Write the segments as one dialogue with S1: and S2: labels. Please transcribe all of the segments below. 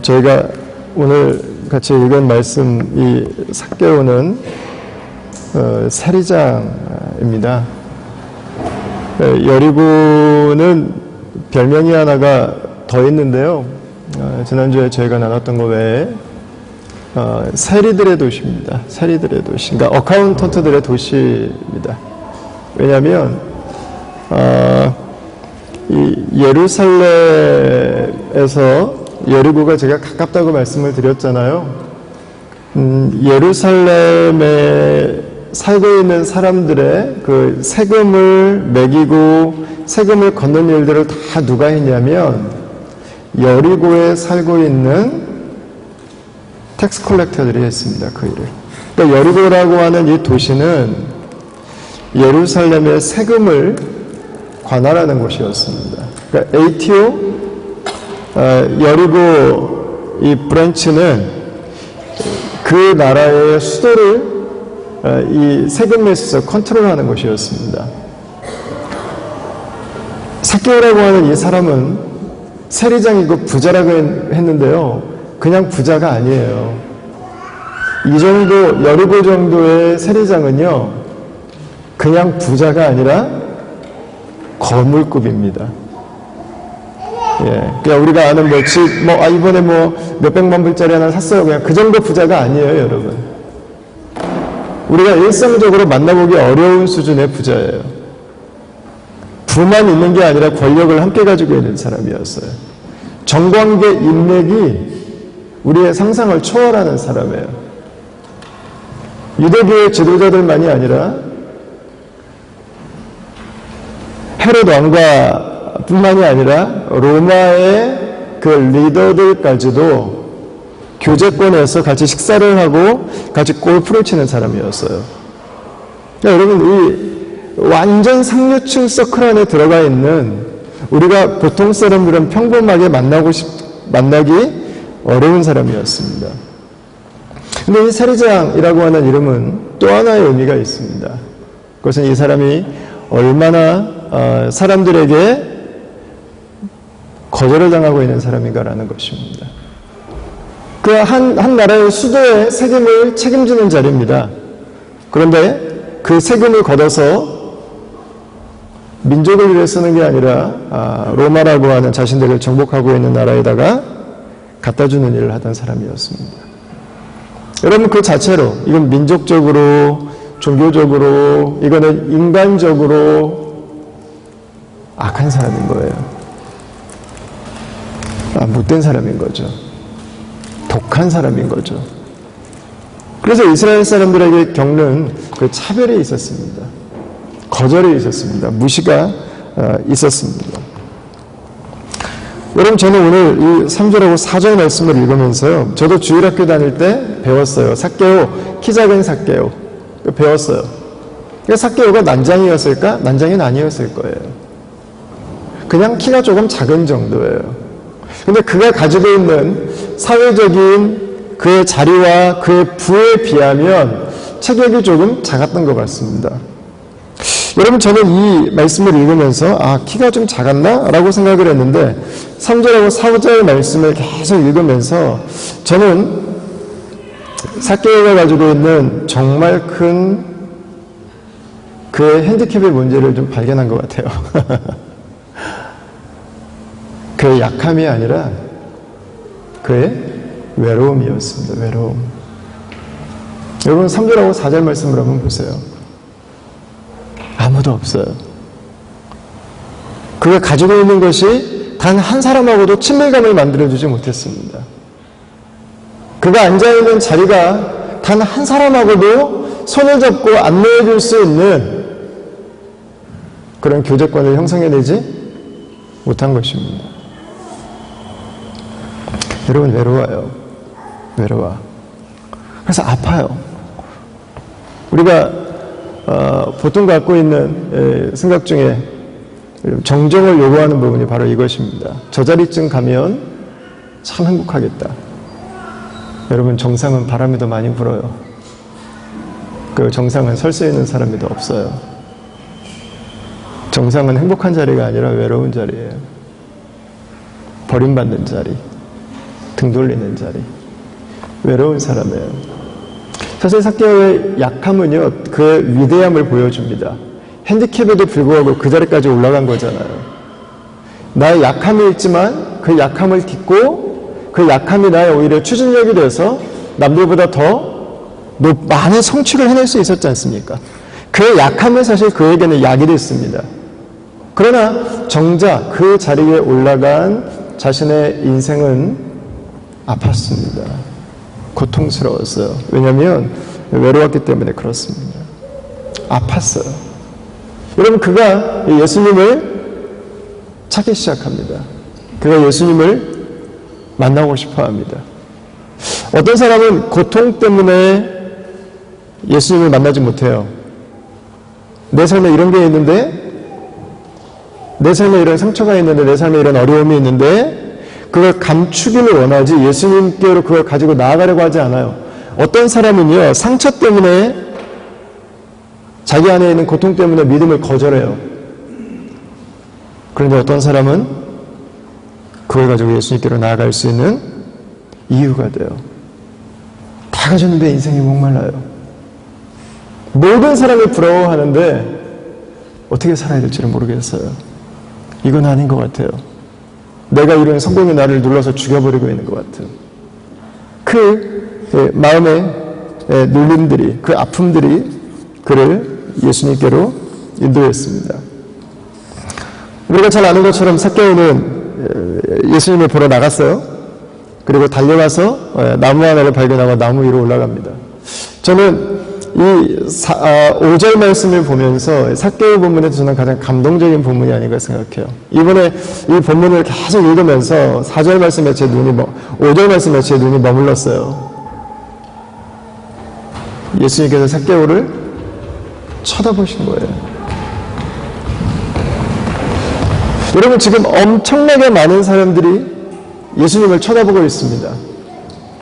S1: 저희가 오늘 같이 읽은 말씀, 이 삭개오는 세리장입니다. 여리고는 별명이 하나가 더 있는데요. 지난주에 저희가 나눴던 것 외에 세리들의 도시입니다. 세리들의 도시. 그러니까 어카운턴트들의 도시입니다. 왜냐하면 이 예루살렘에서 여리고가 제가 가깝다고 말씀을 드렸잖아요. 예루살렘에 살고 있는 사람들의 그 세금을 매기고 세금을 걷는 일들을 다 누가 했냐면 여리고에 살고 있는 텍스 컬렉터들이 했습니다. 그 일을. 그러니까 여리고라고 하는 이 도시는 예루살렘의 세금을 관할하는 곳이었습니다. 그러니까 ATO 여리고 이 브랜치는 그 나라의 수도를 이 세금에 있어서 컨트롤하는 곳이었습니다. 삭개오라고 하는 이 사람은 세리장이고 부자라고 했는데요. 그냥 부자가 아니에요. 이 정도 여리고 정도의 세리장은요, 그냥 부자가 아니라 거물급입니다. 예, 그냥 우리가 아는 집, 이번에 몇백만 불짜리 하나 샀어요. 그냥 그 정도 부자가 아니에요, 여러분. 우리가 일상적으로 만나보기 어려운 수준의 부자예요. 부만 있는 게 아니라 권력을 함께 가지고 있는 사람이었어요. 정관계 인맥이 우리의 상상을 초월하는 사람이에요. 유대교의 지도자들만이 아니라 헤롯 왕과 뿐만이 아니라 로마의 그 리더들까지도 교제권에서 같이 식사를 하고 같이 골프를 치는 사람이었어요. 그러니까 여러분, 이 완전 상류층 서클 안에 들어가 있는 우리가 보통 사람들은 평범하게 만나기 어려운 사람이었습니다. 근데 이 세리장이라고 하는 이름은 또 하나의 의미가 있습니다. 그것은 이 사람이 얼마나 사람들에게 거절을 당하고 있는 사람인가라는 것입니다. 그 한 나라의 수도의 세금을 책임지는 자리입니다. 그런데 그 세금을 걷어서 민족을 위해 쓰는 게 아니라 로마라고 하는 자신들을 정복하고 있는 나라에다가 갖다 주는 일을 하던 사람이었습니다. 여러분, 그 자체로 이건 민족적으로, 종교적으로, 이거는 인간적으로 악한 사람인 거예요. 못된 사람인 거죠. 독한 사람인 거죠. 그래서 이스라엘 사람들에게 겪는 그 차별이 있었습니다. 거절이 있었습니다. 무시가 있었습니다. 여러분, 저는 오늘 이 3절하고 4절 말씀을 읽으면서요, 저도 주일학교 다닐 때 배웠어요. 삭개오, 키 작은 삭개오. 배웠어요. 삭개오가 난장이었을까? 난장은 아니었을 거예요. 그냥 키가 조금 작은 정도예요. 근데 그가 가지고 있는 사회적인 그의 자리와 그의 부에 비하면 체격이 조금 작았던 것 같습니다. 여러분, 저는 이 말씀을 읽으면서 키가 좀 작았나? 라고 생각을 했는데 3절하고 4절 말씀을 계속 읽으면서 저는 삭개오가 가지고 있는 정말 큰 그의 핸디캡의 문제를 좀 발견한 것 같아요. 그의 약함이 아니라 그의 외로움이었습니다. 외로움. 여러분, 3절하고 4절 말씀을 한번 보세요. 아무도 없어요. 그가 가지고 있는 것이 단 한 사람하고도 친밀감을 만들어주지 못했습니다. 그가 앉아있는 자리가 단 한 사람하고도 손을 잡고 안내해 줄 수 있는 그런 교제권을 형성해내지 못한 것입니다. 여러분, 외로워요. 외로워. 그래서 아파요. 우리가 보통 갖고 있는 생각 중에 정정을 요구하는 부분이 바로 이것입니다. 저 자리쯤 가면 참 행복하겠다. 여러분, 정상은 바람이 더 많이 불어요. 그 정상은 설 수 있는 사람이 더 없어요. 정상은 행복한 자리가 아니라 외로운 자리예요. 버림받는 자리. 등 돌리는 자리. 외로운 사람이에요. 사실 삭개오의 약함은요, 그 위대함을 보여줍니다. 핸디캡에도 불구하고 그 자리까지 올라간 거잖아요. 나의 약함이 있지만 그 약함을 딛고 그 약함이 나의 오히려 추진력이 돼서 남들보다 더 많은 성취를 해낼 수 있었지 않습니까? 그 약함은 사실 그에게는 약이 됐습니다. 그러나 정작 그 자리에 올라간 자신의 인생은 아팠습니다. 고통스러웠어요. 왜냐하면 외로웠기 때문에 그렇습니다. 아팠어요. 여러분, 그가 예수님을 찾기 시작합니다. 그가 예수님을 만나고 싶어 합니다. 어떤 사람은 고통 때문에 예수님을 만나지 못해요. 내 삶에 이런 게 있는데, 내 삶에 이런 상처가 있는데, 내 삶에 이런 어려움이 있는데, 그걸 감추기를 원하지 예수님께로 그걸 가지고 나아가려고 하지 않아요. 어떤 사람은요, 상처 때문에, 자기 안에 있는 고통 때문에 믿음을 거절해요. 그런데 어떤 사람은 그걸 가지고 예수님께로 나아갈 수 있는 이유가 돼요. 다 가졌는데 인생이 목말라요. 모든 사람을 부러워하는데 어떻게 살아야 될지를 모르겠어요. 이건 아닌 것 같아요. 내가 이룬 성공이 나를 눌러서 죽여버리고 있는 것 같은 그 마음의 눌림들이, 그 아픔들이 그를 예수님께로 인도했습니다. 우리가 잘 아는 것처럼 삭개오는 예수님을 보러 나갔어요. 그리고 달려가서 나무 하나를 발견하고 나무 위로 올라갑니다. 저는 이 5절 말씀을 보면서 삭개오 본문에서 저는 가장 감동적인 본문이 아닌가 생각해요. 이번에 이 본문을 계속 읽으면서 4절 말씀에 5절 말씀에 제 눈이 머물렀어요. 예수님께서 삭개오를 쳐다보신 거예요. 여러분, 지금 엄청나게 많은 사람들이 예수님을 쳐다보고 있습니다.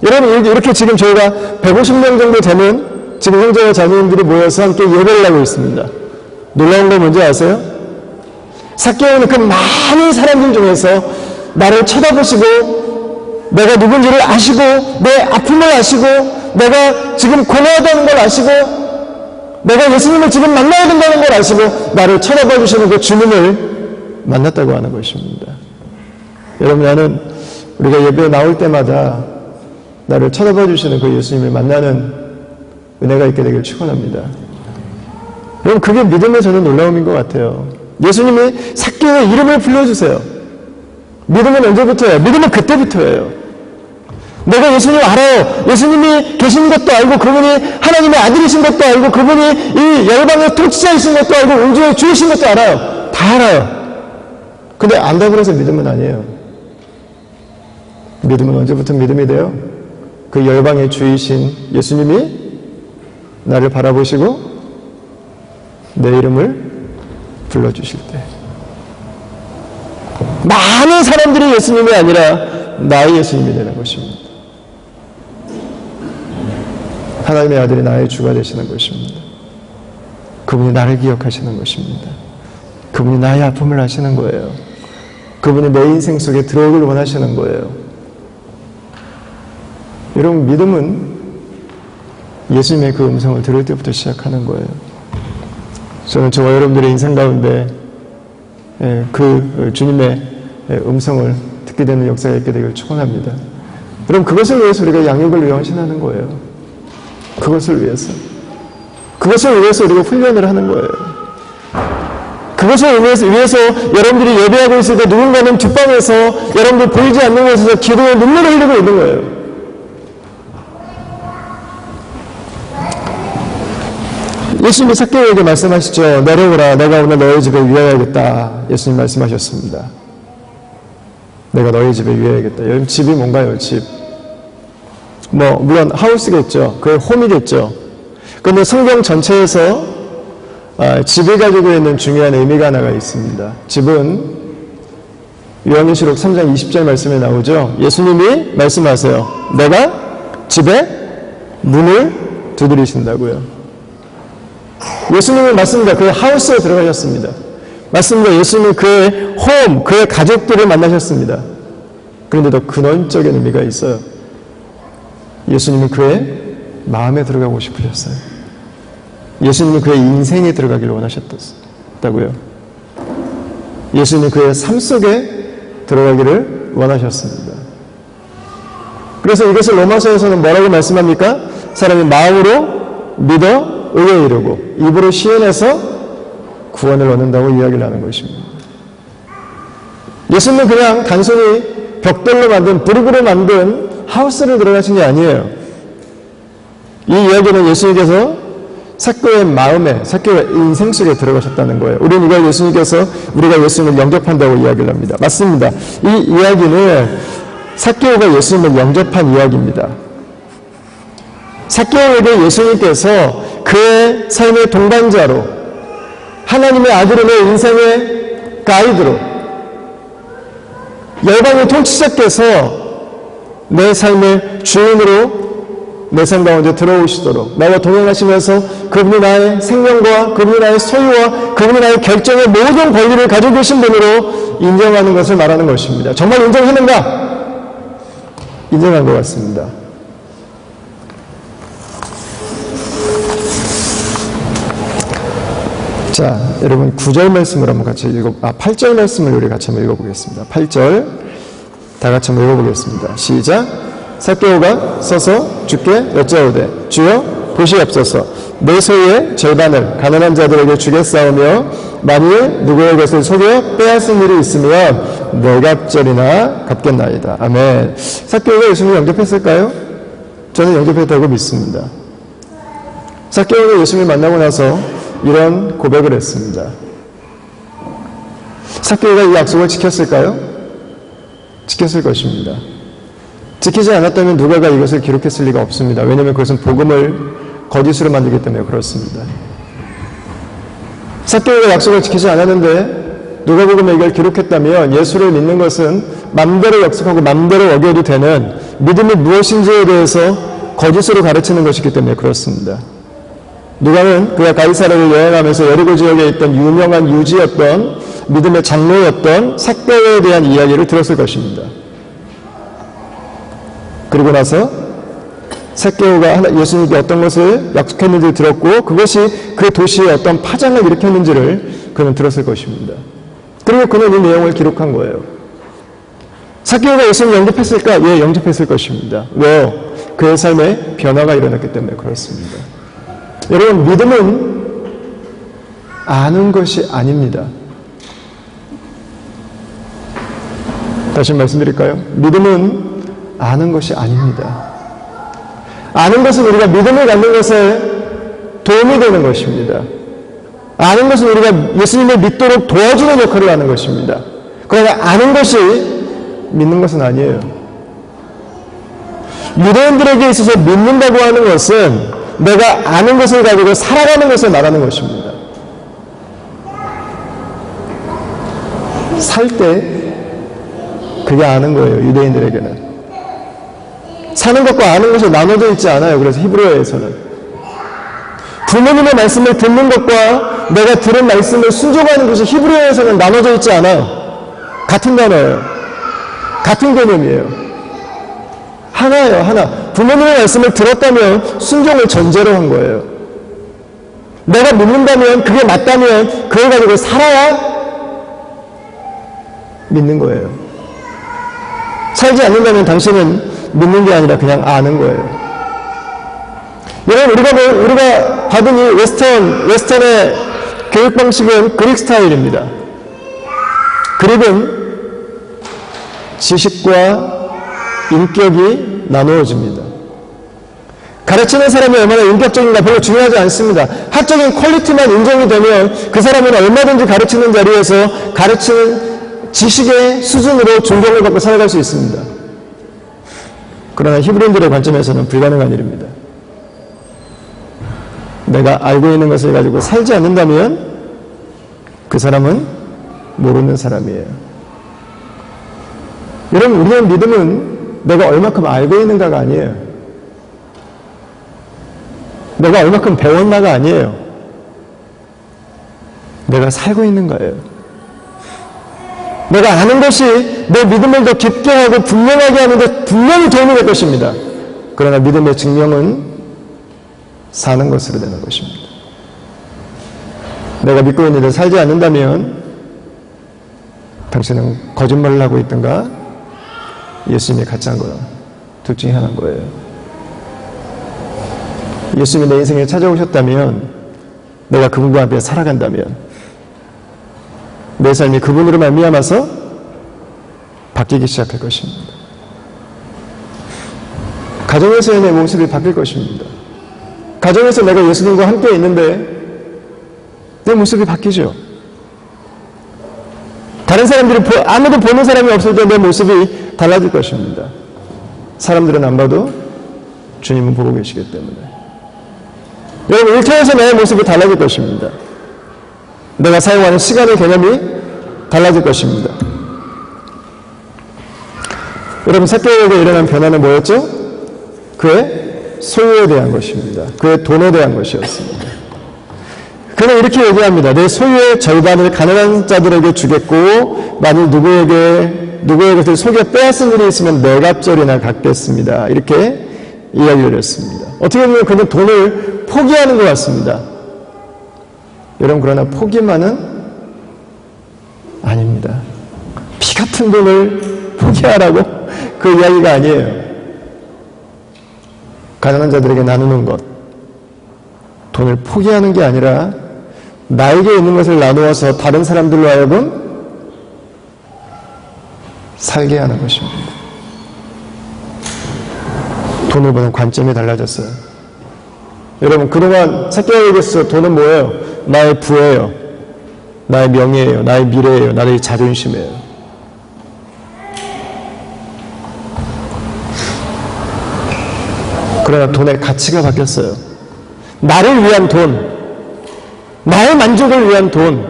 S1: 여러분, 이렇게 지금 저희가 150명 정도 되는 지금 형제와 자매님들이 모여서 함께 예배를 하고 있습니다. 놀라운 거 뭔지 아세요? 삭개오는 그 많은 사람들 중에서 나를 쳐다보시고 내가 누군지를 아시고 내 아픔을 아시고 내가 지금 고뇌하다는 걸 아시고 내가 예수님을 지금 만나야 된다는 걸 아시고 나를 쳐다봐 주시는 그 주님을 만났다고 하는 것입니다. 여러분, 나는 우리가 예배에 나올 때마다 나를 쳐다봐 주시는 그 예수님을 만나는 은혜가 있게 되길 축원합니다. 여러분, 그게 믿음의 저는 놀라움인 것 같아요. 예수님이 삭개오의 이름을 불러주세요. 믿음은 언제부터예요? 믿음은 그때부터예요. 내가 예수님을 알아요. 예수님이 계신 것도 알고 그분이 하나님의 아들이신 것도 알고 그분이 이 열방의 통치자이신 것도 알고 우주의 주이신 것도 알아요. 다 알아요. 근데 안다고 해서 믿음은 아니에요. 믿음은 언제부터 믿음이 돼요? 그 열방의 주이신 예수님이 나를 바라보시고 내 이름을 불러주실 때, 많은 사람들이 예수님이 아니라 나의 예수님이 되는 것입니다. 하나님의 아들이 나의 주가 되시는 것입니다. 그분이 나를 기억하시는 것입니다. 그분이 나의 아픔을 아시는 거예요. 그분이 내 인생 속에 들어오길 원하시는 거예요. 여러분, 믿음은 예수님의 그 음성을 들을 때부터 시작하는 거예요. 저는 저와 여러분들의 인생 가운데 그 주님의 음성을 듣게 되는 역사가 있게 되길 축원합니다. 여러분, 그것을 위해서 우리가 양육을 위해 헌신하는 거예요. 그것을 위해서 우리가 훈련을 하는 거예요. 그것을 위해서 여러분들이 예배하고 있을 때 누군가는 뒷방에서 여러분들 보이지 않는 곳에서 기도에 눈물을 흘리고 있는 거예요. 예수님이 삭개오에게 말씀하시죠. 내려오라, 내가 오늘 너희 집에 위하여야겠다. 예수님 말씀하셨습니다. 내가 너희 집에 위하여야겠다. 여러분, 집이 뭔가요? 집. 물론 하우스겠죠. 그게 홈이겠죠. 그런데 성경 전체에서 집을 가지고 있는 중요한 의미가 하나가 있습니다. 집은 요한계시록 3장 20절 말씀에 나오죠. 예수님이 말씀하세요. 내가 집에 문을 두드리신다고요. 예수님은 맞습니다. 그의 하우스에 들어가셨습니다. 맞습니다. 예수님은 그의 홈, 그의 가족들을 만나셨습니다. 그런데 더 근원적인 의미가 있어요. 예수님은 그의 마음에 들어가고 싶으셨어요. 예수님은 그의 인생에 들어가기를 원하셨다고요. 예수님은 그의 삶 속에 들어가기를 원하셨습니다. 그래서 이것을 로마서에서는 뭐라고 말씀합니까? 사람이 마음으로 믿어 의에 이르고 입으로 시인해서 구원을 얻는다고 이야기를 하는 것입니다. 예수님은 그냥 단순히 벽돌로 만든 브릭으로 만든 하우스를 들어가신 게 아니에요. 이 이야기는 예수님께서 삭개오의 마음에, 삭개오의 인생 속에 들어가셨다는 거예요. 우리는 이걸 예수님께서 우리가 예수님을 영접한다고 이야기를 합니다. 맞습니다. 이 이야기는 삭개오가 예수님을 영접한 이야기입니다. 삭개오에게 예수님께서 그의 삶의 동반자로, 하나님의 아들로 내 인생의 가이드로, 열방의 통치자께서 내 삶의 주인으로 내 삶 가운데 들어오시도록 나와 동행하시면서 그분이 나의 생명과 그분이 나의 소유와 그분이 나의 결정의 모든 권리를 가지고 계신 분으로 인정하는 것을 말하는 것입니다. 정말 인정했는가? 인정한 것 같습니다. 자, 여러분 9절 말씀을 한번 같이 8절 말씀을 우리 같이 한번 읽어보겠습니다. 8절 다 같이 한번 읽어보겠습니다. 시작. 삭개오가 서서 주께 여짜오되 주여 보시옵소서 내 소유의 절반을 가난한 자들에게 주겠사오며 만일 누구의 것을 속여 빼앗은 일이 있으면 네 갑절이나 갚겠나이다. 아멘. 삭개오가 예수님을 영접했을까요? 저는 영접했다고 믿습니다. 삭개오가 예수님을 만나고 나서 이런 고백을 했습니다. 삭개오가 이 약속을 지켰을까요? 지켰을 것입니다. 지키지 않았다면 누가가 이것을 기록했을 리가 없습니다. 왜냐하면 그것은 복음을 거짓으로 만들기 때문에 그렇습니다. 삭개오가 약속을 지키지 않았는데 누가복음에 이걸 기록했다면 예수를 믿는 것은 맘대로 약속하고 맘대로 어겨도 되는 믿음이 무엇인지에 대해서 거짓으로 가르치는 것이기 때문에 그렇습니다. 누가는 그가 가이사랴를 여행하면서 여리고 지역에 있던 유명한 유지였던 믿음의 장로였던 삭개오에 대한 이야기를 들었을 것입니다. 그리고 나서 삭개오가 예수님께 어떤 것을 약속했는지를 들었고 그것이 그 도시에 어떤 파장을 일으켰는지를 그는 들었을 것입니다. 그리고 그는 이 내용을 기록한 거예요. 삭개오가 예수님을 영접했을까? 예, 영접했을 것입니다. 왜요? 그의 삶에 변화가 일어났기 때문에 그렇습니다. 여러분, 믿음은 아는 것이 아닙니다. 다시 말씀드릴까요? 믿음은 아는 것이 아닙니다. 아는 것은 우리가 믿음을 갖는 것에 도움이 되는 것입니다. 아는 것은 우리가 예수님을 믿도록 도와주는 역할을 하는 것입니다. 그러나 아는 것이 믿는 것은 아니에요. 유대인들에게 있어서 믿는다고 하는 것은 내가 아는 것을 가지고 살아가는 것을 말하는 것입니다. 살 때 그게 아는 거예요. 유대인들에게는. 사는 것과 아는 것이 나눠져 있지 않아요. 그래서 히브리어에서는 부모님의 말씀을 듣는 것과 내가 들은 말씀을 순종하는 것이 히브리어에서는 나눠져 있지 않아요. 같은 단어예요. 같은 개념이에요. 하나예요. 하나. 부모님의 말씀을 들었다면 순종을 전제로 한 거예요. 내가 믿는다면 그게 맞다면 그걸 가지고 살아야 믿는 거예요. 살지 않는다면 당신은 믿는 게 아니라 그냥 아는 거예요. 여러분, 우리가 받은 이 웨스턴의 교육 방식은 그릭 스타일입니다. 그릭은 지식과 인격이 나누어집니다. 가르치는 사람이 얼마나 인격적인가 별로 중요하지 않습니다. 학적인 퀄리티만 인정이 되면 그 사람은 얼마든지 가르치는 자리에서 가르치는 지식의 수준으로 존경을 받고 살아갈 수 있습니다. 그러나 히브리인들의 관점에서는 불가능한 일입니다. 내가 알고 있는 것을 가지고 살지 않는다면 그 사람은 모르는 사람이에요. 여러분, 우리의 믿음은 내가 얼마큼 알고 있는가가 아니에요. 내가 얼마큼 배웠나가 아니에요. 내가 살고 있는 거예요. 내가 아는 것이 내 믿음을 더 깊게 하고 분명하게 하는 데 분명히 도움이 될 것입니다. 그러나 믿음의 증명은 사는 것으로 되는 것입니다. 내가 믿고 있는 일을 살지 않는다면 당신은 거짓말을 하고 있든가 예수님이 가짜인 거야. 둘 중에 하나인 거예요. 예수님이 내 인생에 찾아오셨다면, 내가 그분과 함께 살아간다면 내 삶이 그분으로 말미암아서 바뀌기 시작할 것입니다. 가정에서의 내 모습이 바뀔 것입니다. 가정에서 내가 예수님과 함께 있는데 내 모습이 바뀌죠. 다른 사람들이 아무도 보는 사람이 없을 때 내 모습이 달라질 것입니다. 사람들은 안 봐도 주님은 보고 계시기 때문에. 여러분, 일터에서 내 모습이 달라질 것입니다. 내가 사용하는 시간의 개념이 달라질 것입니다. 여러분, 삭개오에게 일어난 변화는 뭐였죠? 그의 소유에 대한 것입니다. 그의 돈에 대한 것이었습니다. 그는 이렇게 얘기합니다. 내 소유의 절반을 가난한 자들에게 주겠고, 만일 누구의 것을 속여 빼앗은 일이 있으면 네 갑절이나 갚겠습니다. 이렇게 이야기를 했습니다. 어떻게 보면 그는 돈을 포기하는 것 같습니다. 여러분, 그러나 포기만은 아닙니다. 피 같은 돈을 포기하라고 그 이야기가 아니에요. 가난한 자들에게 나누는 것, 돈을 포기하는 게 아니라 나에게 있는 것을 나누어서 다른 사람들로 하여금 살게 하는 것입니다. 돈을 보는 관점이 달라졌어요. 여러분, 그동안 삭개오에게서 돈은 뭐예요? 나의 부예요. 나의 명예예요. 나의 미래예요. 나의 자존심이에요. 그러나 돈의 가치가 바뀌었어요. 나를 위한 돈, 나의 만족을 위한 돈,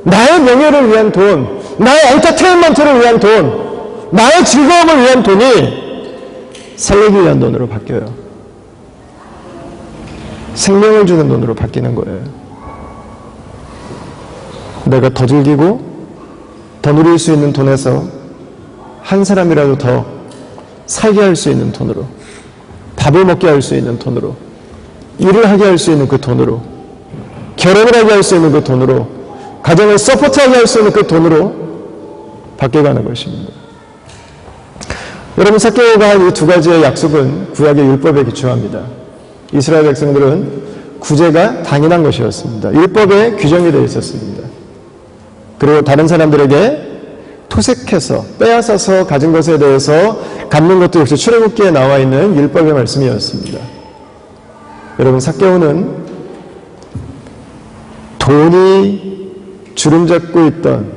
S1: 나의 명예를 위한 돈, 나의 엔터테인먼트를 위한 돈, 나의 즐거움을 위한 돈이 살리기 위한 돈으로 바뀌어요. 생명을 주는 돈으로 바뀌는 거예요. 내가 더 즐기고 더 누릴 수 있는 돈에서 한 사람이라도 더 살게 할 수 있는 돈으로, 밥을 먹게 할 수 있는 돈으로, 일을 하게 할 수 있는 그 돈으로, 결혼을 하게 할 수 있는 그 돈으로, 가정을 서포트하게 할 수 있는 그 돈으로 바뀌어가는 것입니다. 여러분, 삭개오가 한 이 두 가지의 약속은 구약의 율법에 기초합니다. 이스라엘 백성들은 구제가 당연한 것이었습니다. 율법에 규정이 되어 있었습니다. 그리고 다른 사람들에게 토색해서 빼앗아서 가진 것에 대해서 갚는 것도 역시 출애굽기에 나와 있는 율법의 말씀이었습니다. 여러분, 삭개오는 돈이 주름잡고 있던,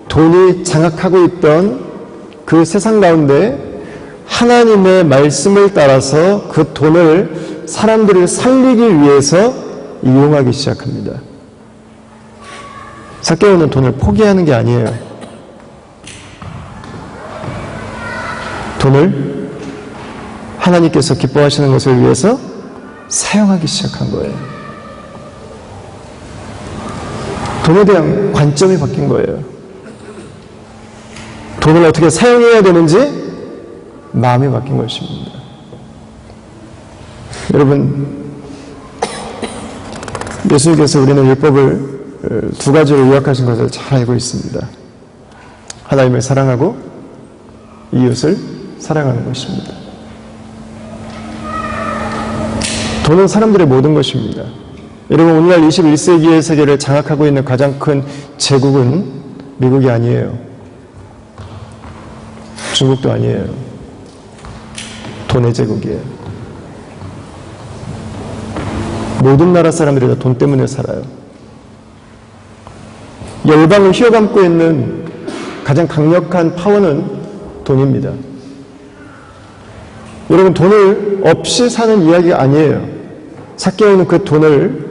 S1: 돈이 장악하고 있던 그 세상 가운데 하나님의 말씀을 따라서 그 돈을 사람들을 살리기 위해서 이용하기 시작합니다. 삭개오는 돈을 포기하는 게 아니에요. 돈을 하나님께서 기뻐하시는 것을 위해서 사용하기 시작한 거예요. 돈에 대한 관점이 바뀐 거예요. 돈을 어떻게 사용해야 되는지 마음이 바뀐 것입니다. 여러분, 예수님께서 우리는 율법을 두 가지로 요약하신 것을 잘 알고 있습니다. 하나님을 사랑하고 이웃을 사랑하는 것입니다. 돈은 사람들의 모든 것입니다. 여러분, 오늘날 21세기의 세계를 장악하고 있는 가장 큰 제국은 미국이 아니에요. 중국도 아니에요. 돈의 제국이에요. 모든 나라 사람들이 다 돈 때문에 살아요. 열방을 휘어감고 있는 가장 강력한 파워는 돈입니다. 여러분, 돈을 없이 사는 이야기가 아니에요. 삭개오는 그 돈을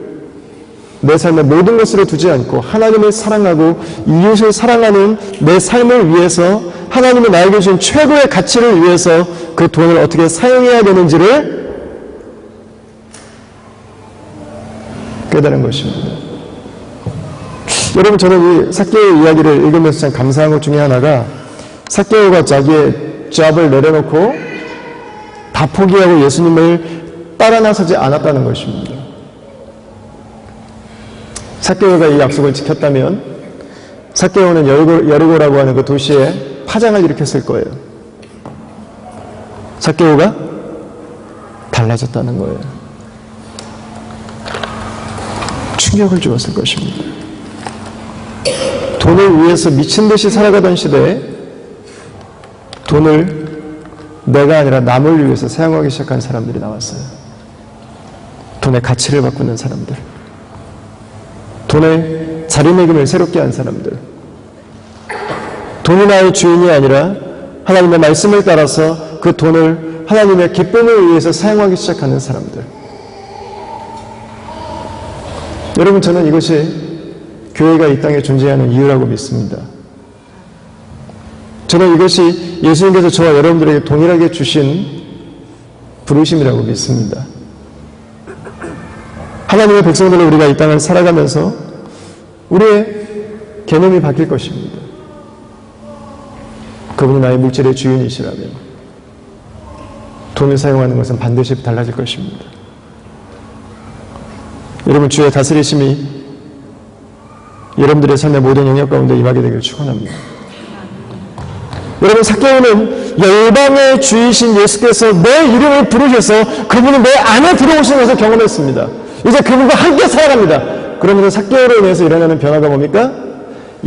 S1: 내 삶의 모든 것으로 두지 않고 하나님을 사랑하고 이웃을 사랑하는 내 삶을 위해서, 하나님이 나에게 주신 최고의 가치를 위해서 그 돈을 어떻게 사용해야 되는지를 깨달은 것입니다. 여러분, 저는 이 삭개오 이야기를 읽으면서 참 감사한 것 중에 하나가 삭개오가 자기의 잡을 내려놓고 다 포기하고 예수님을 따라 나서지 않았다는 것입니다. 삭개오가 이 약속을 지켰다면 삭개오는 여리고라고 하는 그 도시에 파장을 일으켰을 거예요. 삭개오가 달라졌다는 거예요. 충격을 주었을 것입니다. 돈을 위해서 미친 듯이 살아가던 시대에 돈을 내가 아니라 남을 위해서 사용하기 시작한 사람들이 나왔어요. 돈의 가치를 바꾸는 사람들, 돈의 자리매김을 새롭게 한 사람들, 돈이 나의 주인이 아니라 하나님의 말씀을 따라서 그 돈을 하나님의 기쁨을 위해서 사용하기 시작하는 사람들. 여러분, 저는 이것이 교회가 이 땅에 존재하는 이유라고 믿습니다. 저는 이것이 예수님께서 저와 여러분들에게 동일하게 주신 부르심이라고 믿습니다. 하나님의 백성들로 우리가 이 땅을 살아가면서 우리의 개념이 바뀔 것입니다. 그분이 나의 물질의 주인이시라면 돈을 사용하는 것은 반드시 달라질 것입니다. 여러분, 주의 다스리심이 여러분들의 삶의 모든 영역 가운데 임하게 되기를 축원합니다. 여러분, 삭개오는 열방의 주이신 예수께서 내 이름을 부르셔서 그분이 내 안에 들어오시는 것을 경험했습니다. 이제 그분과 함께 살아갑니다. 그러면서 삭개오로 인해서 일어나는 변화가 뭡니까?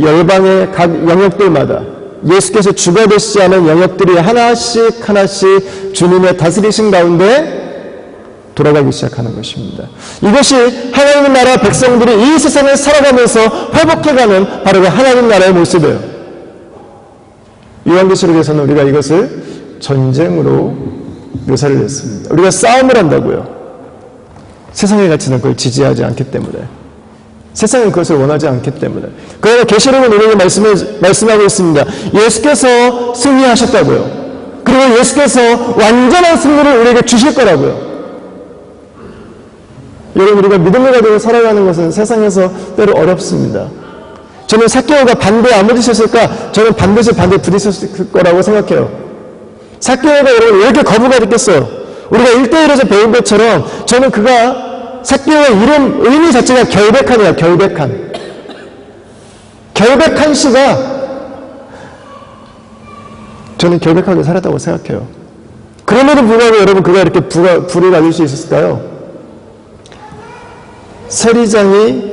S1: 열방의 각 영역들마다 예수께서 주가 되시지 않은 영역들이 하나씩 하나씩 주님의 다스리신 가운데 돌아가기 시작하는 것입니다. 이것이 하나님 나라 백성들이 이 세상을 살아가면서 회복해가는 바로 그 하나님 나라의 모습이에요. 요한계시록에서는 우리가 이것을 전쟁으로 묘사를 했습니다. 우리가 싸움을 한다고요. 세상의 가치는 그걸 지지하지 않기 때문에, 세상은 그것을 원하지 않기 때문에. 그러나 계시록은 우리에게 말씀하고 있습니다. 예수께서 승리하셨다고요. 그리고 예수께서 완전한 승리를 우리에게 주실 거라고요. 여러분, 우리가 믿음을 가지고 살아가는 것은 세상에서 때로 어렵습니다. 저는 삭개오가 반대 안 부딪혔을까? 저는 반드시 반대 부딪혔을 거라고 생각해요. 삭개오가 여러분 왜 이렇게 거부가 됐겠어요? 우리가 1대1에서 배운 것처럼 저는 그가 삭개오의 이름, 의미 자체가 결백한이에요. 결백한. 결백한 씨가 저는 결백하게 살았다고 생각해요. 그럼에도 불구하고 여러분 그가 이렇게 불을 받을 수 있었을까요? 세리장이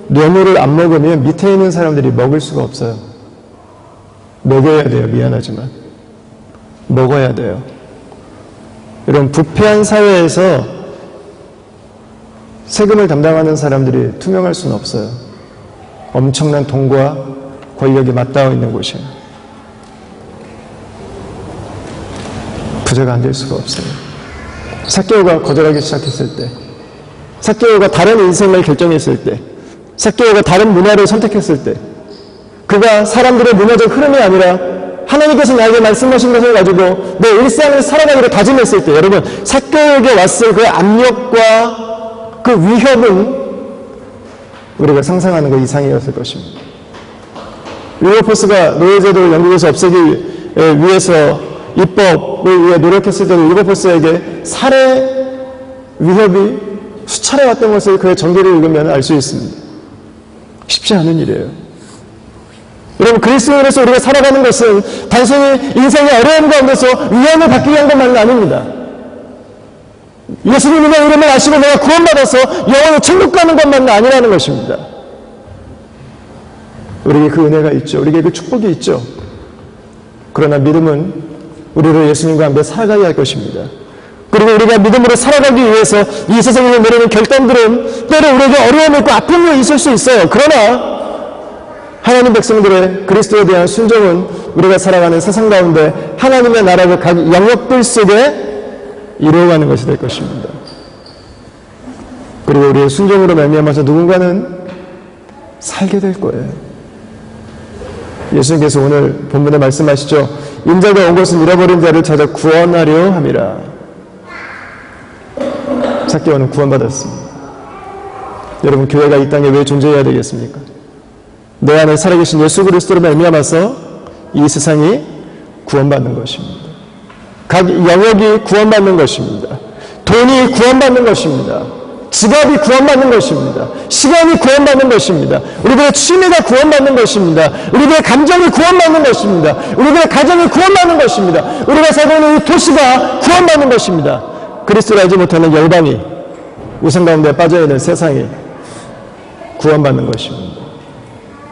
S1: 뇌물을 안 먹으면 밑에 있는 사람들이 먹을 수가 없어요. 먹여야 돼요. 미안하지만. 먹어야 돼요. 이런 부패한 사회에서 세금을 담당하는 사람들이 투명할 수는 없어요. 엄청난 돈과 권력이 맞닿아 있는 곳이에요. 부자가 안 될 수가 없어요. 삭개오가 거절하기 시작했을 때, 삭개오가 다른 인생을 결정했을 때, 삭개오가 다른 문화를 선택했을 때, 그가 사람들의 문화적 흐름이 아니라 하나님께서 나에게 말씀하신 것을 가지고 내 일상을 살아가기로 다짐했을 때, 여러분, 삭개오에게 왔을 그 압력과 그 위협은 우리가 상상하는 것 이상이었을 것입니다. 윌버포스가 노예제도를 영국에서 없애기 위해서 입법을 위해 노력했을 때도 윌버포스에게 살해 위협이 수차례 왔던 것을 그의 전기를 읽으면 알 수 있습니다. 쉽지 않은 일이에요. 여러분, 그리스도인으로서 우리가 살아가는 것은 단순히 인생의 어려움 가운데서 위험을 받기 위한 것만은 아닙니다. 예수님의 이름을 아시고 내가 구원받아서 영원히 천국 가는 것만은 아니라는 것입니다. 우리에게 그 은혜가 있죠. 우리에게 그 축복이 있죠. 그러나 믿음은 우리를 예수님과 함께 살아가게 할 것입니다. 그리고 우리가 믿음으로 살아가기 위해서 이 세상에 내리는 결단들은 때로 우리에게 어려움이 있고 아픔이 있을 수 있어요. 그러나 하나님 백성들의 그리스도에 대한 순종은 우리가 살아가는 세상 가운데 하나님의 나라를 각 영역들 속에 이루어가는 것이 될 것입니다. 그리고 우리의 순종으로 말미암아서 누군가는 살게 될 거예요. 예수님께서 오늘 본문에 말씀하시죠. 인자가 온 것은 잃어버린 자를 찾아 구원하려 함이라. 삭개오는 구원받았습니다. 여러분, 교회가 이 땅에 왜 존재해야 되겠습니까? 내 안에 살아계신 예수 그리스도로 말미암아서 이 세상이 구원받는 것입니다. 각 영역이 구원받는 것입니다. 돈이 구원받는 것입니다. 직업이 구원받는 것입니다. 시간이 구원받는 것입니다. 우리들의 취미가 구원받는 것입니다. 우리들의 감정이 구원받는 것입니다. 우리들의 가정이 구원받는 것입니다. 우리가 살고 있는 이 도시가 구원받는 것입니다. 그리스도를 알지 못하는 열방이, 우상 가운데 빠져있는 세상이 구원받는 것입니다.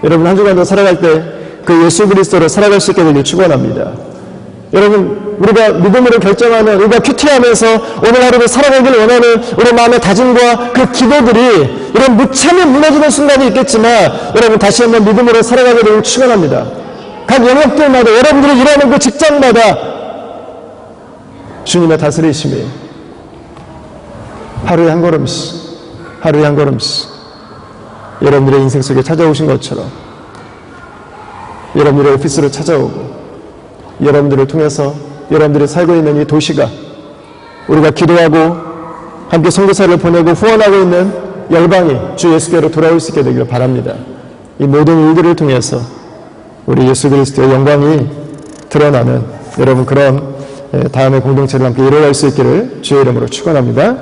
S1: 여러분, 한 주간도 살아갈 때 그 예수 그리스도로 살아갈 수 있게 되길 축원합니다. 여러분, 우리가 믿음으로 결정하는, 우리가 큐티하면서 오늘 하루를 살아가길 원하는 우리 마음의 다짐과 그 기도들이 이런 무참히 무너지는 순간이 있겠지만, 여러분 다시 한번 믿음으로 살아가게 되길 축원합니다. 각 영역들마다, 여러분들이 일하는 그 직장마다 주님의 다스리심이 하루에 한 걸음씩, 하루에 한 걸음씩 여러분들의 인생 속에 찾아오신 것처럼 여러분들의 오피스를 찾아오고, 여러분들을 통해서 여러분들이 살고 있는 이 도시가, 우리가 기도하고 함께 선교사를 보내고 후원하고 있는 열방이 주 예수께로 돌아올 수 있게 되기를 바랍니다. 이 모든 일들을 통해서 우리 예수 그리스도의 영광이 드러나는 여러분 그런 다음의 공동체를 함께 이뤄갈 수 있기를 주의 이름으로 축원합니다.